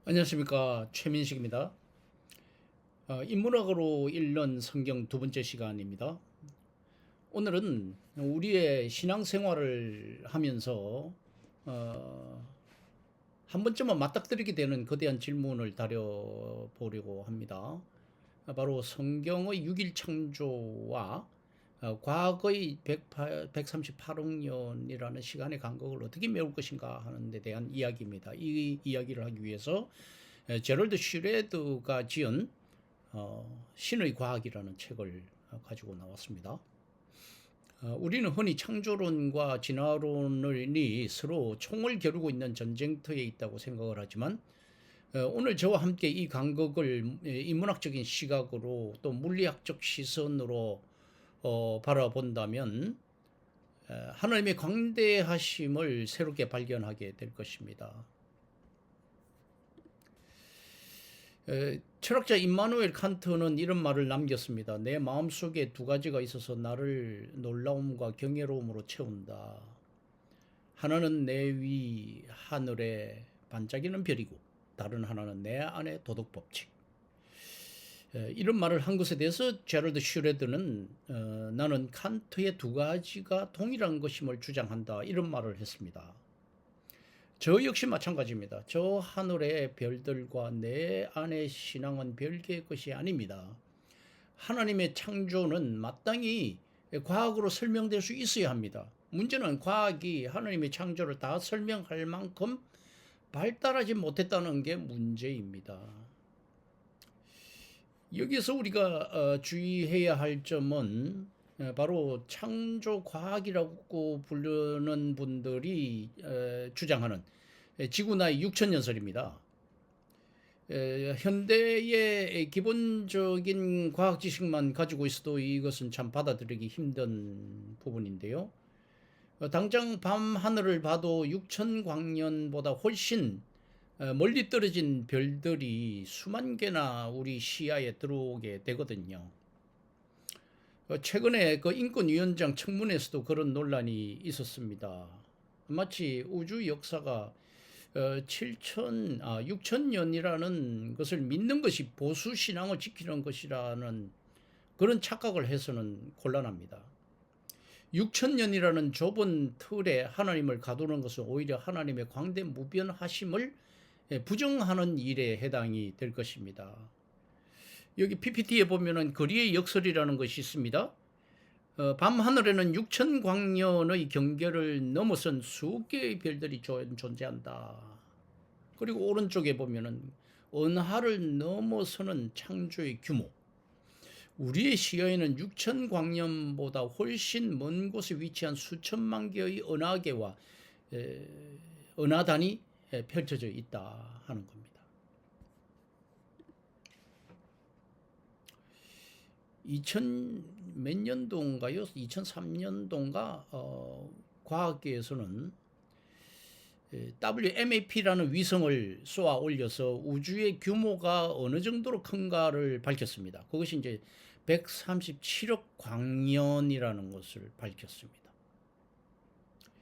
안녕하십니까, 최민식입니다. 인문학으로 읽는 성경 두 번째 시간입니다. 오늘은 우리의 신앙생활을 하면서 한 번쯤은 맞닥뜨리게 되는 거대한 질문을 다뤄보려고 합니다. 바로 성경의 6일 창조와 과거의 138억 년이라는 시간의 간격을 어떻게 메울 것인가 하는 데 대한 이야기입니다. 이 이야기를 하기 위해서 제럴드 슈레드가 지은 신의 과학이라는 책을 가지고 나왔습니다. 우리는 흔히 창조론과 진화론이 서로 총을 겨루고 있는 전쟁터에 있다고 생각을 하지만 오늘 저와 함께 이 간극을 인문학적인 시각으로 또 물리학적 시선으로 바라본다면 하나님의 광대하심을 새롭게 발견하게 될 것입니다. 철학자 임마누엘 칸트는 이런 말을 남겼습니다. 내 마음속에 두 가지가 있어서 나를 놀라움과 경외로움으로 채운다. 하나는 내 위 하늘에 반짝이는 별이고 다른 하나는 내 안의 도덕 법칙. 이런 말을 한 것에 대해서 제럴드 슈레드는 나는 칸트의 두 가지가 동일한 것임을 주장한다, 이런 말을 했습니다. 저 역시 마찬가지입니다. 저 하늘의 별들과 내 안의 신앙은 별개의 것이 아닙니다. 하나님의 창조는 마땅히 과학으로 설명될 수 있어야 합니다. 문제는 과학이 하나님의 창조를 다 설명할 만큼 발달하지 못했다는 게 문제입니다. 여기서 우리가 주의해야 할 점은 바로 창조과학이라고 부르는 분들이 주장하는 지구 나이 6천년설입니다. 현대의 기본적인 과학 지식만 가지고 있어도 이것은 참 받아들이기 힘든 부분인데요. 당장 밤 하늘을 봐도 6천광년보다 훨씬 멀리 떨어진 별들이 수만 개나 우리 시야에 들어오게 되거든요. 최근에 그 인권위원장 청문회에서도 그런 논란이 있었습니다. 마치 우주 역사가 6천년이라는 것을 믿는 것이 보수 신앙을 지키는 것이라는 그런 착각을 해서는 곤란합니다. 6천년이라는 좁은 틀에 하나님을 가두는 것은 오히려 하나님의 광대무변하심을 부정하는 일에 해당이 될 것입니다. 여기 PPT에 보면은 거리의 역설이라는 것이 있습니다. 밤하늘에는 6천 광년의 경계를 넘어선 수억 개의 별들이 존재한다. 그리고 오른쪽에 보면은 은하를 넘어서는 창조의 규모. 우리의 시야에는 6천 광년보다 훨씬 먼 곳에 위치한 수천만 개의 은하계와 은하단이 펼쳐져 있다 하는 겁니다. 2000 몇 년도인가요? 2003년도인가 과학계에서는 WMAP라는 위성을 쏘아 올려서 우주의 규모가 어느 정도로 큰가를 밝혔습니다. 그것이 이제 137억 광년이라는 것을 밝혔습니다.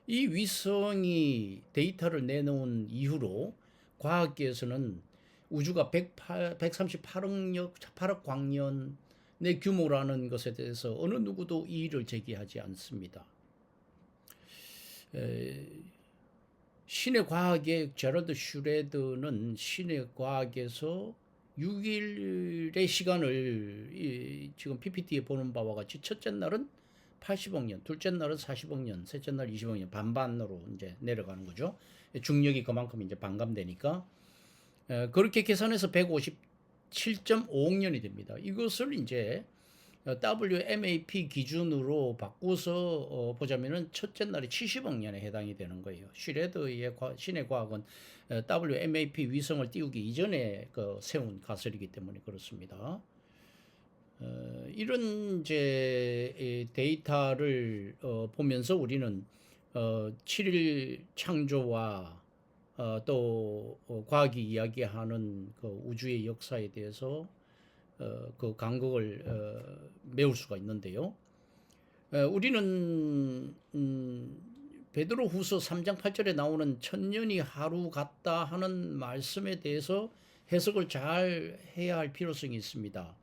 이 위성이 데이터를 내놓은 이후로 과학계에서는 우주가 138억 광년의 규모라는 것에 대해서 어느 누구도 이의를 제기하지 않습니다. 신의 과학의 제럴드 슈레드는 신의 과학에서 6일의 시간을 지금 PPT에 보는 바와 같이 첫째 날은 80억 년, 둘째 날은 40억 년, 셋째 날 20억 년, 반반으로 이제 내려가는 거죠. 중력이 그만큼 이제 반감되니까 그렇게 계산해서 157.5억 년이 됩니다. 이것을 이제 WMAP 기준으로 바꾸서 보자면은 첫째 날이 70억 년에 해당이 되는 거예요. 슈레드의 신의 과학은 WMAP 위성을 띄우기 이전에 세운 가설이기 때문에 그렇습니다. 이런 이제 데이터를 보면서 우리는 7일 창조와 또 과학이 이야기하는 그 우주의 역사에 대해서 그 간극을 메울 수가 있는데요. 우리는 베드로후서 3장 8절에 나오는 천년이 하루 같다 하는 말씀에 대해서 해석을 잘 해야 할 필요성이 있습니다.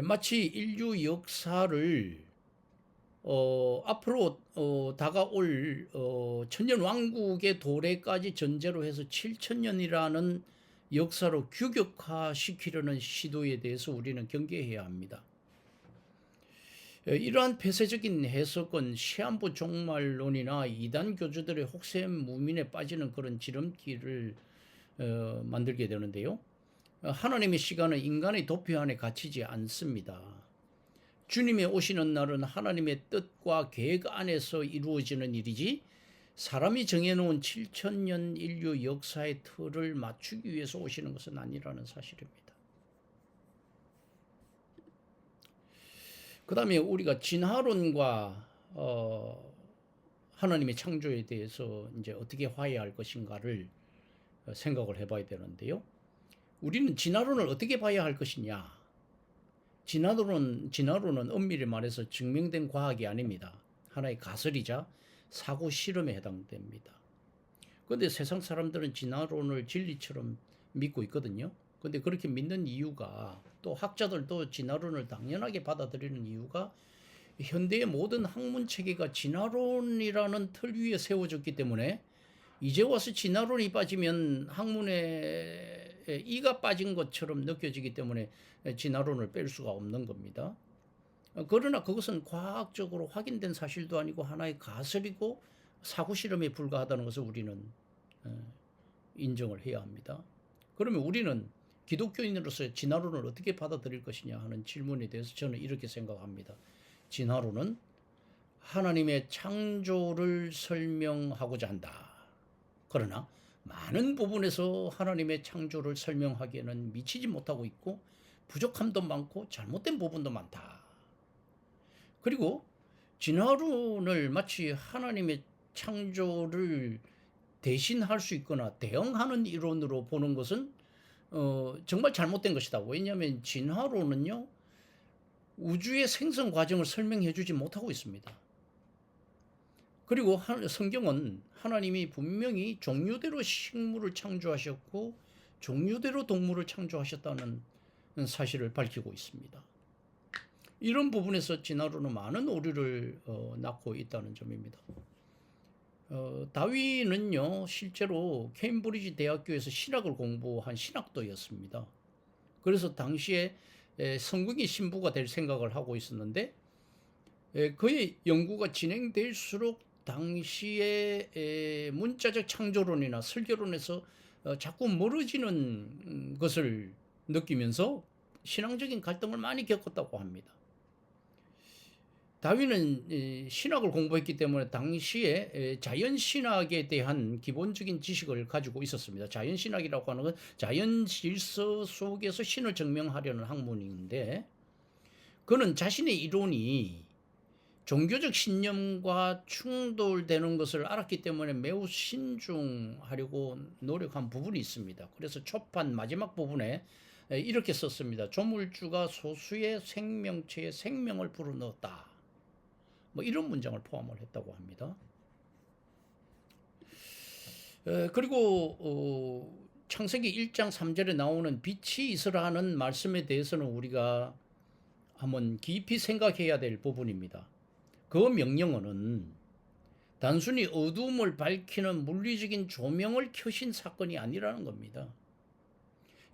마치 인류 역사를 앞으로 다가올 천년 왕국의 도래까지 전제로 해서 7천년이라는 역사로 규격화시키려는 시도에 대해서 우리는 경계해야 합니다. 이러한 폐쇄적인 해석은 시한부 종말론이나 이단 교주들의 혹세무민에 빠지는 그런 지름길을 만들게 되는데요. 하나님의 시간은 인간의 도표 안에 갇히지 않습니다. 주님의 오시는 날은 하나님의 뜻과 계획 안에서 이루어지는 일이지 사람이 정해놓은 7천년 인류 역사의 틀을 맞추기 위해서 오시는 것은 아니라는 사실입니다. 그 다음에 우리가 진화론과 하나님의 창조에 대해서 이제 어떻게 화해할 것인가를 생각을 해봐야 되는데요. 우리는 진화론을 어떻게 봐야 할 것이냐? 진화론은 엄밀히 말해서 증명된 과학이 아닙니다. 하나의 가설이자 사고 실험에 해당됩니다. 그런데 세상 사람들은 진화론을 진리처럼 믿고 있거든요. 근데 그렇게 믿는 이유가, 또 학자들도 진화론을 당연하게 받아들이는 이유가, 현대의 모든 학문 체계가 진화론이라는 틀 위에 세워졌기 때문에 이제 와서 진화론이 빠지면 학문에 이가 빠진 것처럼 느껴지기 때문에 진화론을 뺄 수가 없는 겁니다. 그러나 그것은 과학적으로 확인된 사실도 아니고 하나의 가설이고 사고 실험에 불과하다는 것을 우리는 인정을 해야 합니다. 그러면 우리는 기독교인으로서 진화론을 어떻게 받아들일 것이냐 하는 질문에 대해서 저는 이렇게 생각합니다. 진화론은 하나님의 창조를 설명하고자 한다. 그러나 많은 부분에서 하나님의 창조를 설명하기에는 미치지 못하고 있고 부족함도 많고 잘못된 부분도 많다. 그리고 진화론을 마치 하나님의 창조를 대신할 수 있거나 대응하는 이론으로 보는 것은 정말 잘못된 것이다. 왜냐하면 진화론은요, 우주의 생성 과정을 설명해 주지 못하고 있습니다. 그리고 성경은 하나님이 분명히 종류대로 식물을 창조하셨고 종류대로 동물을 창조하셨다는 사실을 밝히고 있습니다. 이런 부분에서 진화론은 많은 오류를 낳고 있다는 점입니다. 다윈은요, 실제로 케임브리지 대학교에서 신학을 공부한 신학도였습니다. 그래서 당시에 성경의 신부가 될 생각을 하고 있었는데 그의 연구가 진행될수록 당시의 문자적 창조론이나 설계론에서 자꾸 멀어지는 것을 느끼면서 신앙적인 갈등을 많이 겪었다고 합니다. 다윈은 신학을 공부했기 때문에 당시에 자연신학에 대한 기본적인 지식을 가지고 있었습니다. 자연신학이라고 하는 건 자연 질서 속에서 신을 증명하려는 학문인데, 그는 자신의 이론이 종교적 신념과 충돌되는 것을 알았기 때문에 매우 신중하려고 노력한 부분이 있습니다. 그래서 초판 마지막 부분에 이렇게 썼습니다. 조물주가 소수의 생명체에 생명을 불어넣었다. 뭐 이런 문장을 포함을 했다고 합니다. 그리고 창세기 1장 3절에 나오는 빛이 있으라는 말씀에 대해서는 우리가 한번 깊이 생각해야 될 부분입니다. 그 명령어는 단순히 어두움을 밝히는 물리적인 조명을 켜신 사건이 아니라는 겁니다.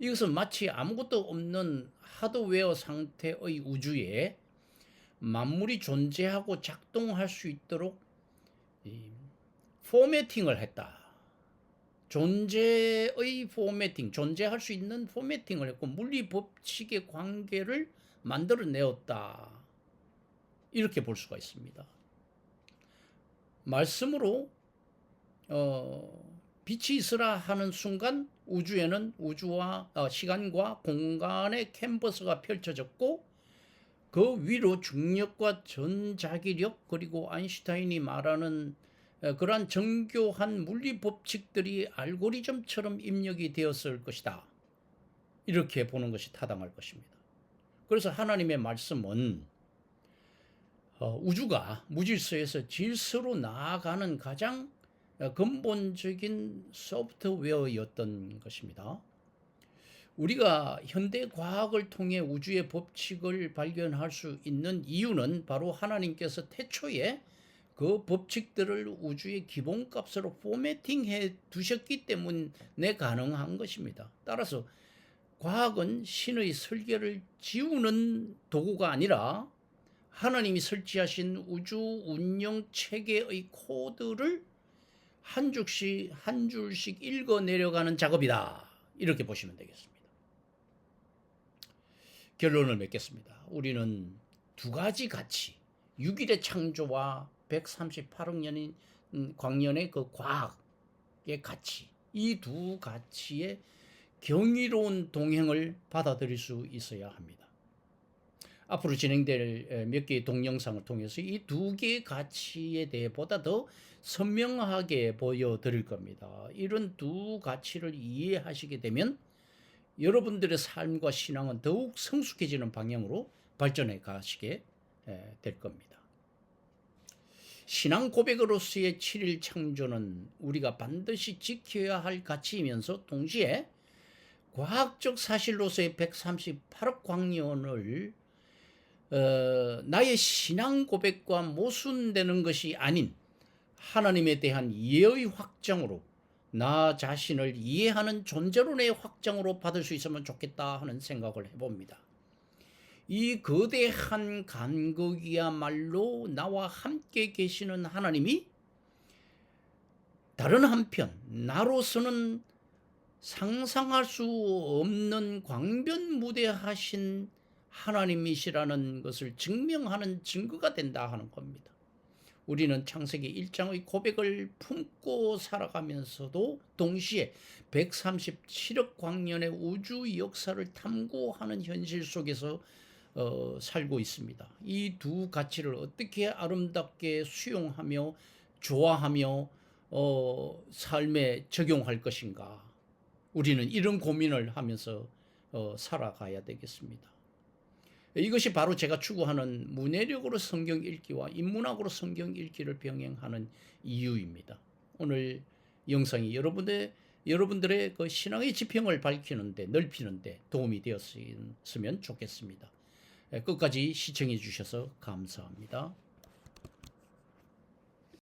이것은 마치 아무것도 없는 하드웨어 상태의 우주에 만물이 존재하고 작동할 수 있도록 포매팅을 했다. 존재의 포매팅, 존재할 수 있는 포매팅을 했고 물리 법칙의 관계를 만들어내었다. 이렇게 볼 수가 있습니다. 말씀으로 빛이 있으라 하는 순간 우주에는 시간과 공간의 캔버스가 펼쳐졌고 그 위로 중력과 전자기력 그리고 아인슈타인이 말하는 그러한 정교한 물리 법칙들이 알고리즘처럼 입력이 되었을 것이다. 이렇게 보는 것이 타당할 것입니다. 그래서 하나님의 말씀은 우주가 무질서에서 질서로 나아가는 가장 근본적인 소프트웨어였던 것입니다. 우리가 현대 과학을 통해 우주의 법칙을 발견할 수 있는 이유는 바로 하나님께서 태초에 그 법칙들을 우주의 기본값으로 포매팅해 두셨기 때문에 가능한 것입니다. 따라서 과학은 신의 설계를 지우는 도구가 아니라 하나님이 설치하신 우주 운영 체계의 코드를 한 줄씩 읽어 내려가는 작업이다. 이렇게 보시면 되겠습니다. 결론을 맺겠습니다. 우리는 두 가지 가치, 6일의 창조와 138억 년인 광년의 그 과학의 가치, 이 두 가치의 경이로운 동행을 받아들일 수 있어야 합니다. 앞으로 진행될 몇 개의 동영상을 통해서 이 두 개의 가치에 대해 보다 더 선명하게 보여드릴 겁니다. 이런 두 가치를 이해하시게 되면 여러분들의 삶과 신앙은 더욱 성숙해지는 방향으로 발전해 가시게 될 겁니다. 신앙 고백으로서의 7일 창조는 우리가 반드시 지켜야 할 가치이면서 동시에 과학적 사실로서의 138억 광년을 나의 신앙 고백과 모순되는 것이 아닌 하나님에 대한 이해의 확정으로 나 자신을 이해하는 존재론의 확정으로 받을 수 있으면 좋겠다 하는 생각을 해봅니다. 이 거대한 간극이야말로 나와 함께 계시는 하나님이 다른 한편 나로서는 상상할 수 없는 광변무대하신 하나님이시라는 것을 증명하는 증거가 된다 하는 겁니다. 우리는 창세기 1장의 고백을 품고 살아가면서도 동시에 137억 광년의 우주 역사를 탐구하는 현실 속에서 살고 있습니다. 이 두 가치를 어떻게 아름답게 수용하며 좋아하며 삶에 적용할 것인가. 우리는 이런 고민을 하면서 살아가야 되겠습니다. 이것이 바로 제가 추구하는 문해력으로 성경 읽기와 인문학으로 성경 읽기를 병행하는 이유입니다. 오늘 영상이 여러분들의 그 신앙의 지평을 밝히는데 넓히는데 도움이 되었으면 좋겠습니다. 끝까지 시청해 주셔서 감사합니다.